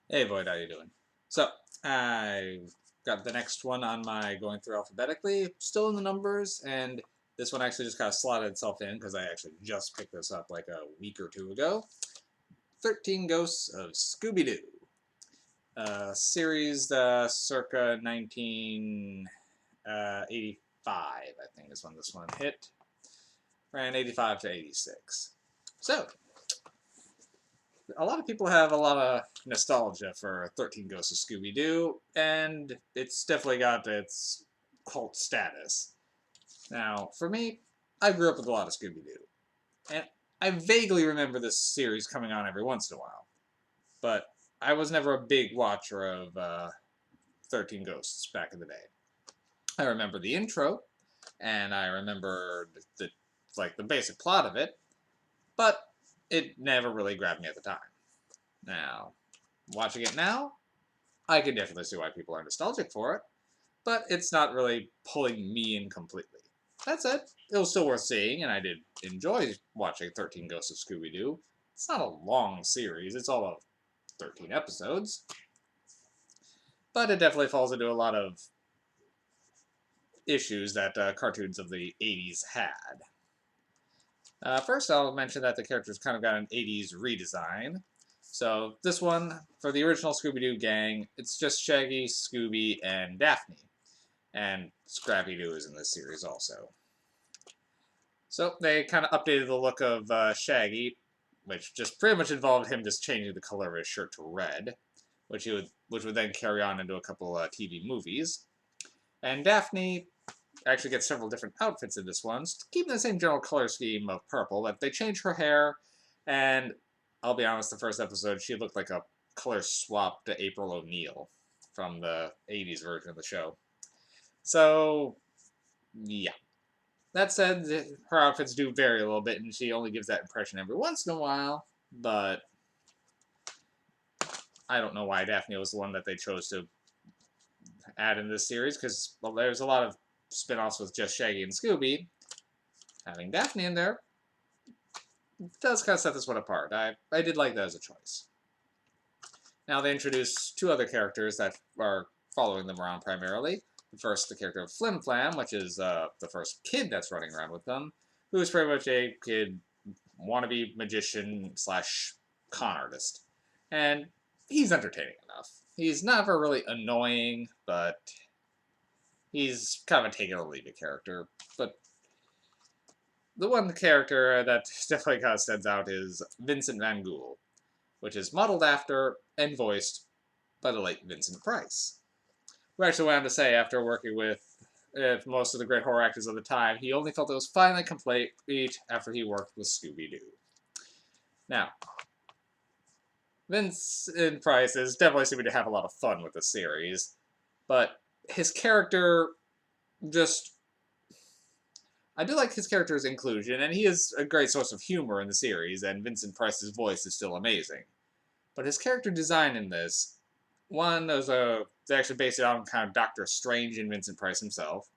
Hey Void, how you doing? So, I got the next one on my going through alphabetically, still in the numbers, and this one actually just kind of slotted itself in because I actually just picked this up like a week or two ago. 13 Ghosts of Scooby-Doo. Series circa 1985, I think is when this one hit. Ran 85 to 86. So, a lot of people have a lot of nostalgia for 13 Ghosts of Scooby-Doo, and it's definitely got its cult status. Now, for me, I grew up with a lot of Scooby-Doo, and I vaguely remember this series coming on every once in a while, but I was never a big watcher of 13 Ghosts back in the day. I remember the intro, and I remember the basic plot of it, but it never really grabbed me at the time. Now, watching it now, I can definitely see why people are nostalgic for it, but it's not really pulling me in completely. That said, it was still worth seeing, and I did enjoy watching 13 Ghosts of Scooby-Doo. It's not a long series, it's all of 13 episodes, but it definitely falls into a lot of issues that cartoons of the 80s had. First, I'll mention that the characters kind of got an 80s redesign. So, this one, for the original Scooby-Doo gang, it's just Shaggy, Scooby, and Daphne. And Scrappy-Doo is in this series also. So they kind of updated the look of Shaggy, which just pretty much involved him just changing the color of his shirt to red, which would then carry on into a couple TV movies. And Daphne actually gets several different outfits in this one, keeping the same general color scheme of purple, but they change her hair, and I'll be honest, the first episode she looked like a color swap to April O'Neil from the 80s version of the show. So, yeah. That said, her outfits do vary a little bit, and she only gives that impression every once in a while, but I don't know why Daphne was the one that they chose to add in this series, because well, there's a lot of spin-offs with just Shaggy and Scooby. Having Daphne in there does kind of set this one apart. I did like that as a choice. Now they introduce two other characters that are following them around primarily. First, the character of Flim Flam, which is the first kid that's running around with them, who is pretty much a kid wannabe magician slash con artist. And he's entertaining enough. He's never really annoying, but he's kind of a take it or leave it character. But the one character that definitely kind of stands out is Vincent Van Ghoul, which is modeled after and voiced by the late Vincent Price. Who actually went on to say, after working with most of the great horror actors of the time, he only felt it was finally complete after he worked with Scooby-Doo. Now, Vincent Price is definitely seeming to have a lot of fun with the series, but his character just... I do like his character's inclusion, and he is a great source of humor in the series, and Vincent Price's voice is still amazing. But his character design in this, one, they actually based it on kind of Doctor Strange and Vincent Price himself,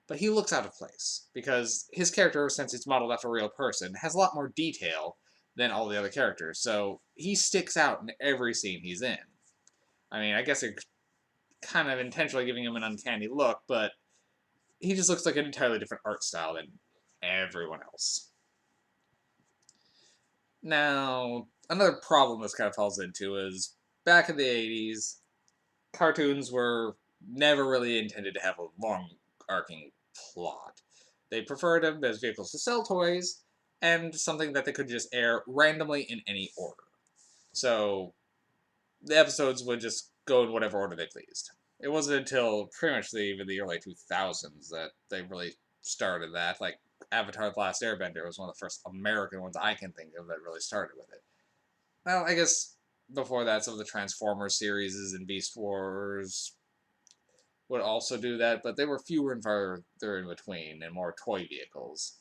but he looks out of place, because his character, since it's modeled after a real person, has a lot more detail than all the other characters, so he sticks out in every scene he's in. I mean, I guess it's kind of intentionally giving him an uncanny look, but he just looks like an entirely different art style than everyone else. Now, another problem this kind of falls into is, back in the 80s, cartoons were never really intended to have a long arcing plot. They preferred them as vehicles to sell toys, and something that they could just air randomly in any order. So, the episodes would just go in whatever order they pleased. It wasn't until pretty much even the early 2000s that they really started that. Like, Avatar The Last Airbender was one of the first American ones I can think of that really started with it. Well, I guess before that, some of the Transformers series and Beast Wars would also do that, but they were fewer and farther in between and more toy vehicles.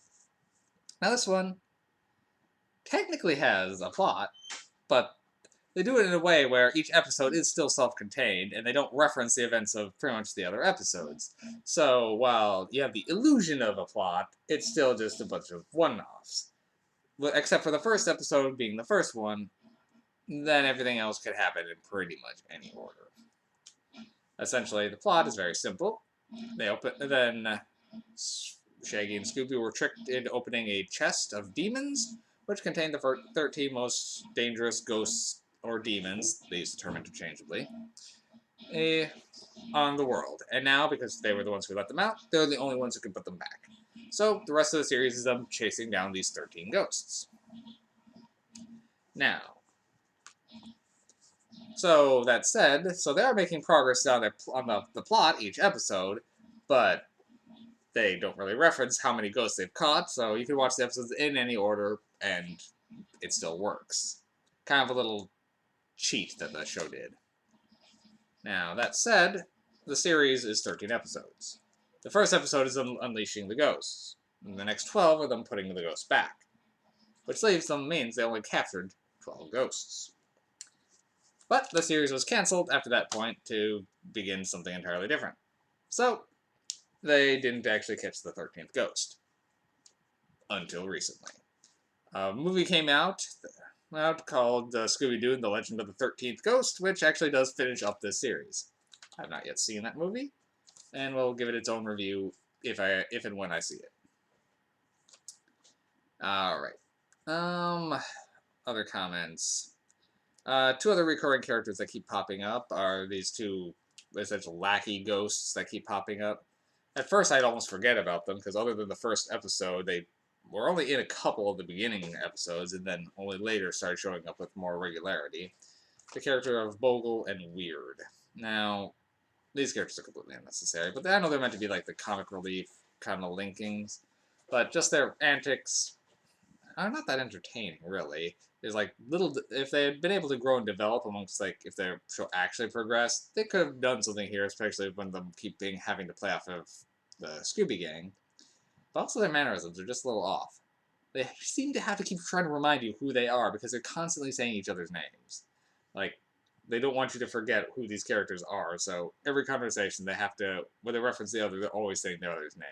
Now, this one technically has a plot, but they do it in a way where each episode is still self-contained, and they don't reference the events of pretty much the other episodes. So, while you have the illusion of a plot, it's still just a bunch of one-offs. Except for the first episode being the first one, then everything else could happen in pretty much any order. Essentially, the plot is very simple. Shaggy and Scooby were tricked into opening a chest of demons, which contained the 13 most dangerous ghosts or demons, they use the term interchangeably, on the world. And now, because they were the ones who let them out, they're the only ones who can put them back. So, the rest of the series is them chasing down these 13 ghosts. Now, so that said, so they are making progress on the plot each episode, but they don't really reference how many ghosts they've caught, so you can watch the episodes in any order, and it still works. Kind of a little cheat that the show did. Now, that said, the series is 13 episodes. The first episode is them unleashing the ghosts, and the next 12 are them putting the ghosts back, which means they only captured 12 ghosts. But the series was cancelled after that point to begin something entirely different. So, they didn't actually catch the 13th ghost. Until recently. A movie came out called Scooby-Doo and the Legend of the 13th Ghost, which actually does finish up this series. I have not yet seen that movie, and we'll give it its own review if and when I see it. Alright. Other comments. Two other recurring characters that keep popping up are these two essential lackey ghosts that keep popping up. At first, I'd almost forget about them, because other than the first episode, they were only in a couple of the beginning episodes, and then only later started showing up with more regularity. The character of Bogle and Weird. Now, these characters are completely unnecessary, but I know they're meant to be like the comic relief kind of linkings, but just their antics are not that entertaining, really. There's like if they had been able to grow and develop amongst, like, if their show actually progressed, they could have done something here, especially when them having to play off of the Scooby Gang. But also their mannerisms are just a little off. They seem to have to keep trying to remind you who they are because they're constantly saying each other's names. Like, they don't want you to forget who these characters are, so every conversation they have to, when they reference the other, they're always saying the other's name.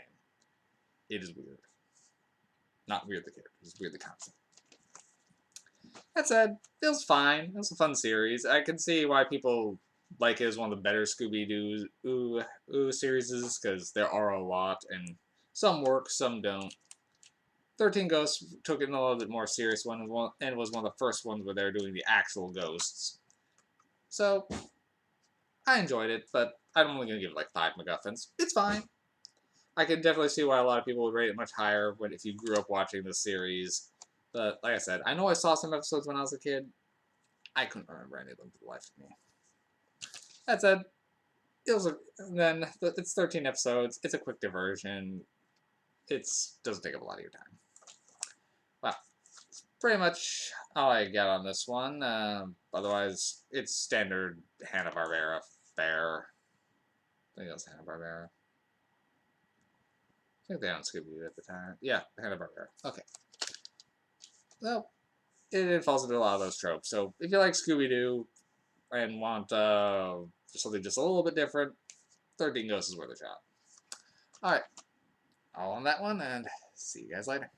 It is weird. Not weird the characters, it's weird the concept. That said, it was fine. It was a fun series. I can see why people like it as one of the better Scooby-Doo series, because there are a lot, and some work, some don't. 13 Ghosts took it in a little bit more serious one, and was one of the first ones where they were doing the actual ghosts. So, I enjoyed it, but I'm only going to give it like 5 MacGuffins. It's fine. I can definitely see why a lot of people would rate it much higher if you grew up watching the series. But, like I said, I know I saw some episodes when I was a kid. I couldn't remember any of them for the life of me. That said, it's 13 episodes. It's a quick diversion. It doesn't take up a lot of your time. Well, that's pretty much all I got on this one. Otherwise, it's standard Hanna-Barbera fare. I think it was Hanna-Barbera. I think they owned Scooby-Doo at the time. Yeah, Hanna-Barbera. Okay. Well, it falls into a lot of those tropes. So if you like Scooby-Doo and want something just a little bit different, 13 Ghosts is worth a shot. Alright. All on that one, and see you guys later.